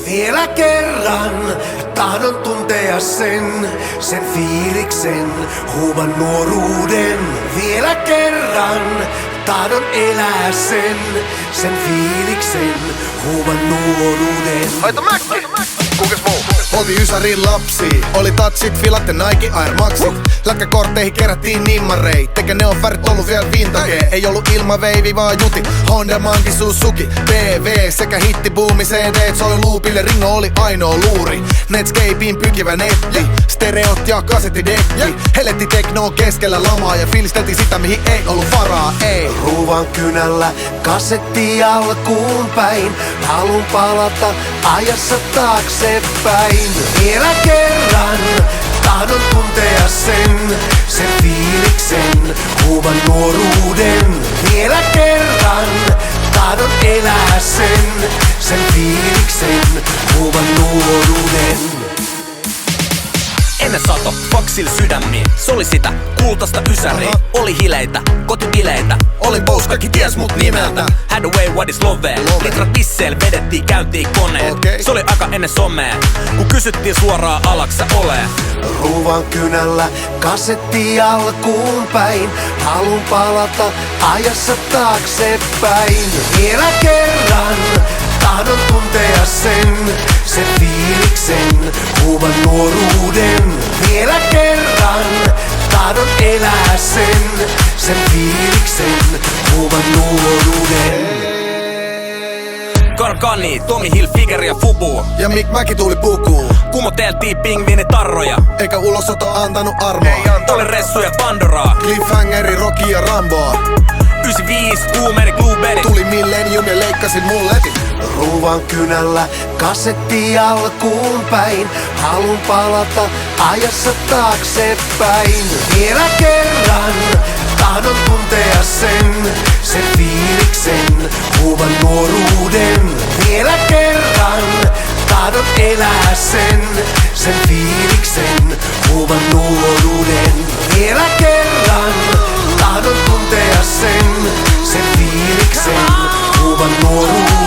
Vielä kerran tahdon tuntea sen fiiliksen, huuman nuoruuden. Vielä kerran tahdon elää sen fiiliksen, huuman nuoruuden. Haita Mäkki! Kukas muu? Oltiin Ysärin lapsi, oli tatsit, filatte, Nike, Air Maxit. Lätkäkortteihin kerättiin nimmarei, tekä ne on värit ollut vielä vintage. Ei ollut ilmaveivi vaan juti, Honda, Monkey, Suzuki, PV sekä hittibuumi CD. Soi loopille, Ringo oli ainoa luuri. Netscapein pykivä netti, stereot ja kasettidekki. Heletti teknoa keskellä lamaa ja fiilisteltiin sitä mihin ei ollut varaa, ei. Ruuvan kynällä kasetti alkuun päin, halun palata ajassa taaksepäin. Vielä kerran tahdon tuntea sen fiiliksen, huuman nuoruuden. Vielä kerran tahdon elää sen fiiliksen, huuman nuoruuden. Ennen sato, faksil sydämiin. Se oli sitä kultaista ysäriä. Oli hileitä, kotibileitä. Olin bous, kaikki ties mut nimeltä. Had a way, what is love? Litrat bisseel vedettiin, käyntiin koneet. Okay. Se oli aika ennen somea, kun kysyttiin suoraan alaksä olee. Ruuvan kynällä kasetti alkuun päin, halun palata ajassa taaksepäin. Vielä kerran tahdon tuntea sen fiiliksen, huuman nuoruuden. Vielä kerran tahdon elää sen fiiliksen, huuman nuoruuden. Gargani, Tommy Hilfiger ja Fubu. Ja Mick Mäki tuli pukuun, Kumoteltiin pingviinitarroja. eikä ulosoto antanut armoa. Oli Ressu ja Pandoraa. Cliffhangeri, Rocky ja Ramboa. 95, Kuumeri, Blueberry. Tuli Millennium ja leikkasin mulletin. Ruuvan kynällä kasetti alkuun päin, halun palata ajassa taaksepäin. Vielä kerran tahdon tuntea sen fiiliksen, huuman nuoruuden. Vielä kerran tahdon elää sen fiiliksen, huuman nuoruuden. Vielä kerran tahdon tuntea sen fiiliksen, huuman nuoruuden.